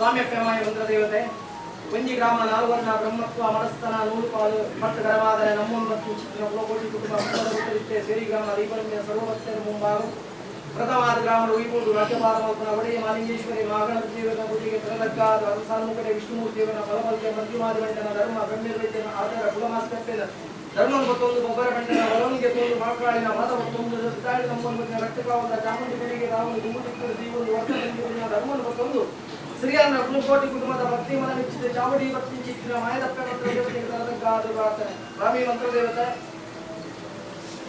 ಸ್ವಾಮ್ಯಕ್ಷಮಾಯ ಮಂತ್ರ ದೇವತೆ ವಂಜಿ ಗ್ರಾಮ ನಾಲ್ವರ್ಣ ಬ್ರಹ್ಮತ್ವ ಮನಸ್ಥನ ನೂರುಪಾಲು ಮತ್ತು ಗರವಾದರೆ ನಮ್ಮೊಂದು ಮತ್ತು ಚಿತ್ರ ಕುಲಕೋಟಿ ಕುಟುಂಬ ಮುತ್ತರಿತ್ತೆ ಸೇರಿ ಗ್ರಾಮ ದೀಪರಮ್ಯ ಸರ್ವಭಕ್ತರ ಮುಂಭಾಗ ಪ್ರಥಮಾದ ಗ್ರಾಮದ ಉಯಿಬೋದು ರಾಜ್ಯಪಾಲನ ಒಡೆಯ ಮಾಲಿಂಗೇಶ್ವರಿ ಮಹಾಗಣಪತಿ ದೇವರ ಪೂಜೆಗೆ ತರಲಕ್ಕಾದ ಸಾನ್ಮುಖಡೆ ವಿಷ್ಣುಮೂರ್ತಿ ದೇವರ ಫಲಫಲಕ್ಕೆ ಮಧ್ಯಮಾದಿ ಮಂಡನ ಧರ್ಮ ಬ್ರಹ್ಮವೈದ್ಯನ ಆಧಾರ ಕುಲಮಾಸ್ಕಪ್ಪೆನ ಧರ್ಮ ಮತ್ತೊಂದು ಗೊಬ್ಬರ ಬಂಡನ ಒಳವನಿಗೆ ತೋದು ಮಾಕಾಳಿನ ಮಾತ ಮತ್ತೊಂದು ತಾಳಿ ನಮ್ಮೊಂದು ರಕ್ತಕಾವದ ಚಾಮುಂಡಿ ಬೆಳಿಗ್ಗೆ ರಾಮನು ಗುಮ್ಮುಟಿಕ್ಕರು ಜೀವೊಂದು ವರ್ಷ ಧರ್ಮ ಮತ್ತೊಂದು ಶ್ರೀಯನ್ನ ಕುಲಕೋಟಿ ಕುಟುಂಬದ ಭಕ್ತಿ ಮನ ಮೆಚ್ಚಿದ ಚಾವಡಿ ಭಕ್ತಿ ಚಿತ್ರ ಮಾಯದಪ್ಪ ಮಂತ್ರ ದೇವತೆಗೆ ತರಲಕ್ಕಾದ ಪ್ರಾರ್ಥನೆ ರಾಮಿ ಮಂತ್ರ ದೇವತೆ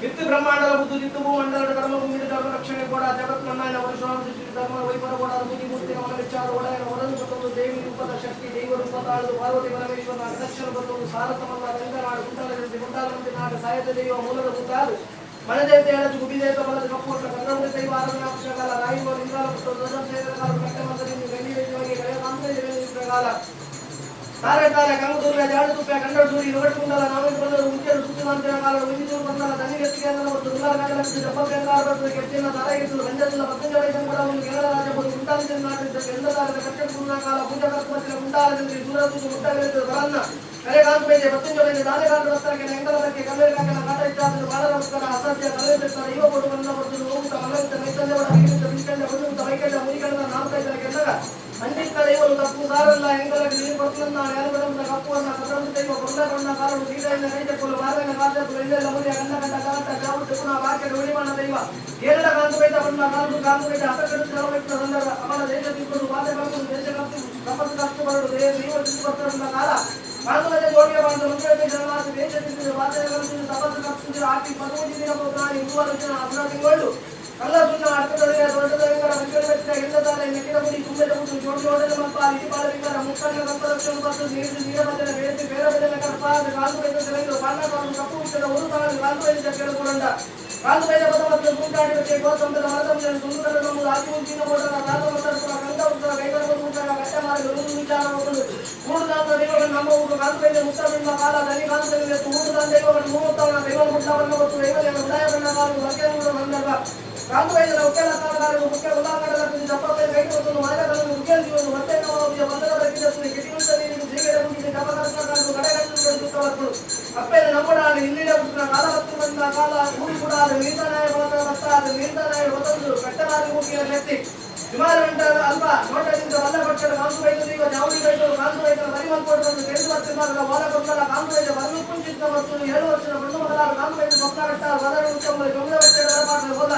ವಿತ್ತು ಬ್ರಹ್ಮಾಂಡದ ಬುದ್ಧು ದಿತ್ತು ಭೂಮಂಡಲದ ಕರ್ಮ ಭೂಮಿಯ ಧರ್ಮ ರಕ್ಷಣೆ ಕೂಡ ಜಗತ್ಮನ್ನಾಯನ ವರುಷವಾದ ಧರ್ಮ ವೈಪರ ಕೂಡ ಬುದ್ಧಿ ಮೂರ್ತಿಯ ಮನ ವೆಚ್ಚಾದ ಒಡೆಯನ ಹೊರದು ಬರ್ತೊಂದು ದೇವಿ ರೂಪದ ಶಕ್ತಿ ದೈವ ರೂಪ ತಾಳದು ಪಾರ್ವತಿ ಪರಮೇಶ್ವರನ ದಕ್ಷಿಣ ಬರ್ತೊಂದು ಸಾರಥಮಲ್ಲ ಗಂಗನಾಡು ಗುಂಡಾಲದಂತೆ ಗುಂಡಾಲಂತೆ ನಾಡ ಸಾಯದ ದೈವ ಮೂಲದ ಗುಂಡಾದು ಮನದೇವತೆ ಎಳಚು ಗುಬಿದೇವತ ಮಲದ ಕಪ್ಪೂರ್ಣ ಕನ್ನಡ ದೈವ ಆರಣ್ಯಾಕ್ಷಕಾಲ ರಾಯುವ ಲಿಂಗಾಲ ಮತ್ತು ಧ್ವಜಾಲ ಕಟ್ಟಮಂತದಿಂದ ಗಂಡಿ ವೇದಿವಾಗಿ ಗಳೆಯ ಕಾಂತೇಜ ಪ್ರಕಾಲ ತಾರೆ ತಾರೆ ಕಂಗುದೂರ್ಯ ಜಾಡು ತುಪ್ಪ ಕಂಡ ಸೂರಿ ನೋಡಿಕೊಂಡಲ್ಲ ನಾವೇ ಬಂದರು ಮುಖ್ಯರು ಸುತ್ತಿನ ಕಾಲ ಒಂದಿನೂರು ಬಂದಲ್ಲ ತನ್ನಿಗೆತ್ತಿಗೆ ಮತ್ತು ದುರ್ಗಾಗಲಕ್ಷಿ ಡಬ್ಬಕ್ಕೆ ಕೆಟ್ಟಿನ ತಾರೆಗೆತ್ತು ಗಂಡದಿಲ್ಲ ಪತ್ತಂಜವೈದ್ಯ ಕೂಡ ಒಂದು ಕೇರಳ ರಾಜ್ಯ ಬೋದು ಗುಂಟಾಲಿಂದ ನಾಟಿದ್ದ ಕೆಂದದಾರದ ಕಟ್ಟಡ ಪೂರ್ಣ ಕಾಲ ಪೂಜಾ ಕರ್ಮತ್ತಿನ ಗುಂಟಾಲದಲ್ಲಿ ದೂರದ್ದು ಮುಟ್ಟಬೇಕು ಬರನ್ನ ಕರೆ ಕಾಂತುವೈದ್ಯ ಪತ್ತಂಜವೈದ್ಯ ದಾನೆಗಾರರ ವಸ್ತ್ರಕ್ಕೆ ಎಂಗಲ ಬಗ್ಗೆ ಕಲ್ಲೇರ ಕಾಕನ ಕಾಟ ಇಚ್ಚಾದ ಬಾಳ ನಮಸ್ಕಾರ ಅಸಾಧ್ಯ ಕಲೆ ಬಿಡ್ತಾರೆ ಇವ ಕೊಡು ಬಂದ ಬರ್ತದೆ ಹೋಗುತ್ತ ಮಲಗುತ್ತ ನೈತಂಜವಡ ಬೀಗುತ್ತ ಬಿಂಕಂಡ ಹೊಂದುತ್ತ ವೈಕಂಡ ಮುರಿಕಂಡ ನಾಲ್ಕೈದರ ಕೆಂದಾಗ ಅಂದಿಕ್ಕಳ ಇವರು ತಪ್ಪು ಸಾರಲ್ಲ ಎಂಗಲಕ್ಕೆ ನೀರು ಕೊಟ್ಟನ್ನ ನೇರಬಡಂತ ಕಪ್ಪುವನ್ನ ಕದರಂತ ತೆಗೆಯುವ ಕೊಂಡಕೊಂಡ ಕಾರಣ ನೀರಿನ ಕೈತಕ್ಕಲು ಬಾರನ ಕಾತಕ್ಕಲು ಎಲ್ಲೆಲ್ಲ ಮುರಿಯ ಗಂಡ ಗಂಡ ಕಾಟ ಚಾವುಟ್ಟು ಪುನಃ ವಾಕ್ಯದ ಉಳಿಮಾನ ದೈವ ಕೇರಳ ಕಾಂತುವೈತ ಬಂದ ಕಾಲು ಕಾಂತುವೈತ ಹತಕಟ್ಟು ಚಲವೈತ ಸಂದರ್ಭ ಅವನ ದೇಶ ತಿಂಗಳು ವಾದ ಕಾಂತು ದೇಶ ಕಪ್ಪು ತಪಸ್ಸು ಕಷ್ಟಪಡುವುದು ದೇವ ಬರ್ತಾರಂತ ಕಾಲ ಕಾಂತುವೈತ ಜೋಡಿಯ ಬಂದ ಮುಂದೆ ಜನವಾಸ ದೇಶ ತಿಂಗಳು ವಾದ ಕಾಂತು ತಪಸ್ಸು ಕಪ್ಪಿದ್ದು ಆಟಿ 15 ದಿನ ಪ್ರಾಣಿ 3 ಜನ 10 ತಿಂಗಳು ಕಲ್ಲ ಸುಣ್ಣ ಅರ್ಥದೊಡೆಯ ದೊಡ್ಡದೈವರ ವಿಶ್ವವೆಚ್ಚ ಎಲ್ಲದಾರ ನೆಕ್ಕಿನ ಮುಡಿ ತುಂಬೆದ ಮುಟ್ಟು ಜೋಡಿ ಓಡದ ಮಪ್ಪ ಇಟಿಪಾಲವಿಂಗರ ಮುಕ್ಕಣ್ಣ ಕಪ್ಪರಕ್ಷಣು ಮತ್ತು ನೀರಮಧ್ಯನ ಬೇಸಿ ಬೇರೆ ಬೆಲೆನ ಕರ್ಪಾದ ಕಾಂತುವೈದ ಸೆಲೆಂದು ಪಾಂಡಕಾಲು ಕಪ್ಪು ಹುಟ್ಟದ ಒಂದು ಕಾಲ ಕಾಂತುವೈದ ಕೆಳಗೊಂಡ ಕಾಂತುವೈದ ಪದ ಮತ್ತು ಗುಂಟಾಡಿಕೆ ಗೋಸಂತದ ಮರದಂಜನ ಸುಂದರ ನಮ್ಮದು ಆಚು ಮುಂಚಿನ ಓಟದ ಕಾಂತವತ್ತರಪುರ ಕಂದ ಉತ್ತರ ಕೈಗಳ ಮುಂಟಾಗ ಕಟ್ಟಮಾರ್ಗ ಒಂದು ವಿಚಾರ ಹೋಗಲು ಮೂಡುದಾಂತ ದೈವಗಳು ನಮ್ಮ ಊರು ಕಾಂತುವೈದ ಮುತ್ತಮಿಂದ ಕಾಲ ದನಿ ಕಾಂತುವೈದ ಮೂಡುದಾಂತ ದೈವಗಳು 30 ದೈವ ಮುಟ್ಟವನ್ನು ಮತ್ತು ದೈವದ ಉದಯ ಬಣ್ಣ ಕಾಲು ಲಕ್ಷ್ಮಣ ಸಂದರ್ಭ ಕಾಂತುವೈದ್ಯರ ಉಕ್ಕೆಲ ಕಾಲಗಾರರು ಮುಖ್ಯ ಉದಾಹರಣೆಗಳ ದಪ್ಪಪ್ಪೆ ಕೈಗೊಳ್ಳುವುದು ಮಾದಗಳನ್ನು ಉಗ್ಗೆಲ್ ಜೀವನು ಮತ್ತೆ ನವಾಬಿಯ ಬಂಧನ ಬಗ್ಗಿದತ್ತು ಕಿಟಿಗುಂಟ ನೀರಿನ ಜೀಗಡೆ ಮುಗಿದ ಜಪಕರ್ಷಕರು ಕಡೆಗಟ್ಟಲು ದುಃಖವತ್ತು ಅಪ್ಪೆನ ನಮ್ಮಡಾನೆ ಇಲ್ಲಿನ ಪುತ್ರ ಕಾಲವತ್ತು ಬಂದ ಕಾಲ ಊರು ಕೂಡ ಅದು ನೀರ್ತಾನಾಯ ಬತ್ತ ಅದು ನೀರ್ತಾನಾಯ ಹೊತ್ತೊಂದು ಕಟ್ಟನಾದಿ ಮುಗಿಯ ಶಕ್ತಿ ವಿಮಾನ ಅಲ್ಪ ನೋಟದಿಂದ ಬಲ್ಲ ಪಕ್ಷದ ಕಾಂತುವೈದ್ಯ ದೈವ ಜಾವಡಿ ಕೈಗಳು ಕಾಂತುವೈದ್ಯರ ಪರಿಮಲ್ಪಟ್ಟನ್ನು 2 ವರ್ಷದ ಬಾಲ ಕೊಟ್ಟಲ ಕಾಂತುವೈದ್ಯ ಬರಲು ಕುಂಚಿತ ಮತ್ತು 7 ವರ್ಷದ ಬಂದು ಮೊದಲಾದ ಕಾಂತುವೈದ್ಯ ಮಕ್ಕಳ ವದರ ಉತ್ತಮ ಜೊಂಗ ವೆಚ್ಚದ ಬರಪಾಠ ಹೋದ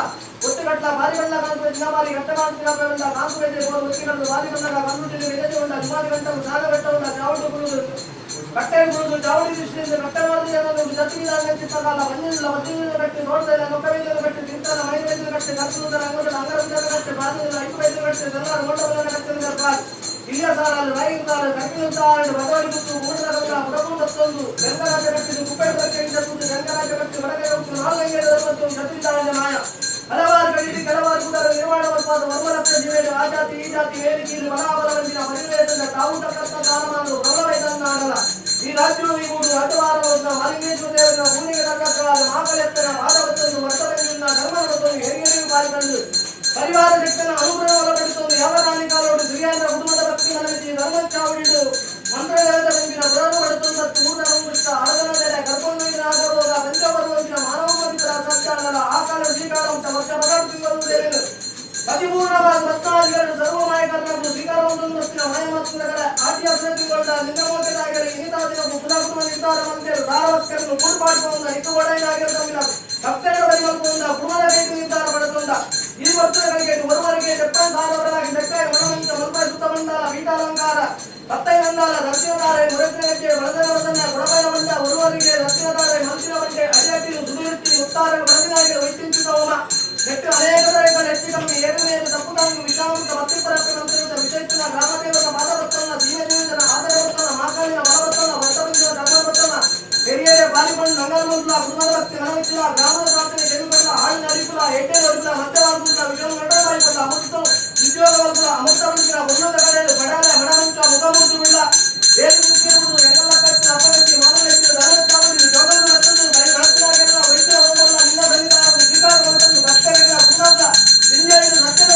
ಒಟ್ಟುಗಟ್ಟ ಭಾರಿ ಬಣ್ಣ ಕಾಂತುವೈದ್ಯ ದಿನಮಾಲಿ ಘಟ್ಟ ಕಾಂತುವೈದ್ಯ ಕಾಂತುವೈದ್ಯ ಒತ್ತಿಕೊಂಡು ಭಾರಿ ಬಣ್ಣದ ಕಣ್ಣುಟಿಗೆ ವಿರಜೆಗೊಂಡ ವಿಮಾನ ಘಟ್ಟವು ಸಾಗಘಟ್ಟವುಳ್ಳ ಚಾವಡಿ ಗುರುದು ಕಟ್ಟೆ ಗುರುದು ಚಾವಡಿ ದೃಷ್ಟಿಯಿಂದ ಕಟ್ಟ ಮಾಡಿದ ಅನ್ನೋದು ಜತಿವಿಧಾನ ಚಿತ್ತಕಾಲ ಮಣ್ಣಿನ ಮದ್ದಿನ ಕಟ್ಟಿ ನೋಡ್ತಾ ನೊಕ್ಕವೈದ್ಯನ ಕಟ್ಟಿ ತಿಂತಾನ ಮೈವೈದ್ಯನ ಕಟ್ಟಿ ಕರ್ತುವುದರ ಅಂಗದ ಅಂಗರವಿದ್ಯನ ಕಟ್ಟಿ ಬಾಧ್ಯದ ಐವೈದ್ಯನ ಕಟ್ಟಿ ಜನರ ನೋಟವನ್ನ ಕಟ್ಟಿದ ಕಾಲ್ ಇಲ್ಲಿಯ ಸಾಲ ರಾಯಿಗಾಲ ಕಟ್ಟಿರುತ್ತಾರೆ ಬದವಡಿ ಮುತ್ತು ಮೂಡದ ಮುಡಕು ಮತ್ತೊಂದು ಗಂಗರಾಜ ಕಟ್ಟಿದ್ದು ಕುಪ್ಪೆ ಕಟ್ಟಿ ಗಂಗರಾಜ ಕಟ್ಟಿ ಒಳಗೆ ಹೋಗ್ತು ನಾಲ್ಕೈದು ಮತ್ತು ಜತಿವಿಧಾನ ಮಾಯ ಹಲವಾರು ಕಡಿದು ಕೆಲವಾರು ಕೂಡ ನಿರ್ಮಾಣವಾದ ವರ್ಮರತ್ನ ಜೀವೇನು ಆ ಜಾತಿ ಈ ಜಾತಿ ವೇದಿಕೆಯಲ್ಲಿ ಬಲಾಬಲವಂತಿನ ಪರಿವೇತನ ತಾವು ತಕ್ಕಂತ ಕಾಲಮಾನವು ಪ್ರಬಲವೈತನ್ನ ಆಗಲ್ಲ ಈ ರಾಜ್ಯವು ಈ ಮೂರು ಅಡ್ಡವಾರವನ್ನು ಮಾಲಿಂಗೇಶ್ವರ ದೇವರ ಭೂಮಿಗೆ ತಕ್ಕಂತಹ ಮಹಾಕಲೆತ್ತರ ವಾದವತ್ತನ್ನು ವರ್ತನೆಯಿಂದ ಧರ್ಮವನ್ನು ಹೆರಿಗೆರಿಯು ಪಾಲಿಕೊಂಡು ಪರಿವಾರ ಶಕ್ತಿಯನ್ನು ಅನುಗ್ರಹ ಒಳಪಡಿಸುವುದು ಯಾವ ರಾಣಿ ಕಾಲೋಡು ಶ್ರೀಯಂದ್ರ ಕುಟುಂಬದ ಭಕ್ತಿ ಮನವಿಸಿ ಧರ್ಮಚಾವಡಿದು ಮಂತ್ರವೇದ ಗುಂಪಿನ ಪುರಾಣ ಪಡುತ್ತದೆ ಮತ್ತು ಊಟ ಮುಂಗುಷ್ಟ ಅಡಗನದೆಲೆ ಕರ್ಕೊಂಡೊಯ್ದ ಆಗಬಹುದು ಪಂಚಪರ್ವಂತಿನ ಮಾನವ ಪವಿತ್ರ ಸತ್ಯ ಅನ್ನಲ್ಲ ಆ ಕಾಲ ಶ್ರೀಕಾರ ವರ್ಷ ಬರುತ್ತೇನು ಪರಿಪೂರ್ಣವಾದ 14 ಸರ್ವಮಾಯಕರನ್ನು ಶ್ರೀಕಾರವನ್ನು ಮಾಯಮತ್ತಿನಗಳ ಆಟಿಯ ಪ್ರತಿಗೊಂಡ ಲಿಂಗಮೋಟೆಯಾಗಲಿ ಇನ್ನಿತಾದಿನ ಪುನಃ ನಿರ್ಧಾರ ಮಂತ್ರಿಯರು ಧಾರವಸ್ಕರನ್ನು ಕೂಡ್ಪಾಡುವಂತ ಇದು ಒಡೆಯನಾಗಿರುವುದಿಲ್ಲ ಭಕ್ತರ ಪರಿಮಲ್ಪುವಂತ ಪುನಃ ಬೇಕು ನಿರ್ಧಾರ ಪಡೆದುಕೊಂಡ ಈ ವರ್ಷಗಳಿಗೆ ಬರುವವರೆಗೆ 76 ಲೆಕ್ಕಾಯ ಮನವಂತ ಮಲ್ಪ ಸುತ್ತಮಂಡಲ ಪೀಠಾಲಂಕಾರ ಪತ್ತೈ ಮಂಡಲ ದಕ್ಷಿಣಧಾರೆ ಮುರಜ್ಜನಕ್ಕೆ ಬಳದರವದನ್ನ ಕೊಡಬಯ ಮಂಡ ಬರುವವರಿಗೆ ದಕ್ಷಿಣಧಾರೆ ಮಲ್ಚಿನ ಬಂಡೆ ಅಡಿಯಟ್ಟಿಲು ಸುಡುತ್ತಿ ಉತ್ತರ ಬಳದಿನಾಗಿ ವೈತಿಂಚಿತ ಹೋಮ ನೆಟ್ಟು ಅನೇಕ ನೆಟ್ಟಿ ಕಮ್ಮಿ ಏಕಮೇಲೆ ತಪ್ಪುದಾಂಗು ವಿಷಾಂಕ ಮತ್ತಿಪರಕ್ಕೆ ಮಂತ್ರಿಯುತ ವಿಶೇಷನ ಗ್ರಾಮದೇವರ ಮಾದವತ್ತನ ದೀನಜೀವಿತನ ಆದರವತ್ತನ ಮಾಕಾಳಿನ ಬಲವತ್ತನ ವರ್ತವಿಂದ ಧರ್ಮವತ್ತನ ಹಿರಿಯರೇ ಬಾಲಿಕೊಂಡು ನಂಗಲ್ಮುಲ್ಲ ಪುನರ್ವಸ್ತಿ ಮನವಿಚ್ಚಿಲ ಗ್ರಾಮದ ಪ್ರಾರ್ಥನೆ ಕೆಂಗುಲ್ಲ ಹಾಳಿನ ಅರಿಪುಲ ಏಟೆ ಹೊರಪುಲ ಮಧ್ಯವಾಗುತ್ತ ವಿಷಯ ನಡವಾಯಿಪಲ್ಲ ಅಮೃತ ಉದ್ಯೋಗವಲ್ಪುಲ ಅಮೃತ ಬಂದಿನ ಉನ್ನತ ಕಡೆಯಲ್ಲಿ ಬಡಾಲೆ ಬಡವಂತ ಮುಖಮೂರ್ತಿ ಬಿಲ್ಲ ಬೇರೆ ಮುಖ್ಯರುವುದು ಎಂಗಲ್ಲ ಕಟ್ಟಿನ ಅಪಗತಿ ಮಾನವೆಚ್ಚಿನ ಧರ್ಮಚಾವಡಿ ಜೋಗಲು ಮತ್ತೊಂದು ಬೆಳಕಿನಾಗೆಲ್ಲ ವೈದ್ಯ ಹೋಗಲ್ಲ ನಿನ್ನ ಬಂದಿದ ಸ್ವೀಕಾರ ಬಂದೊಂದು ಭಕ್ತರೆಲ್ಲ ಪುನಃ ಇಂಜಾಯಿನ ನಷ್ಟದ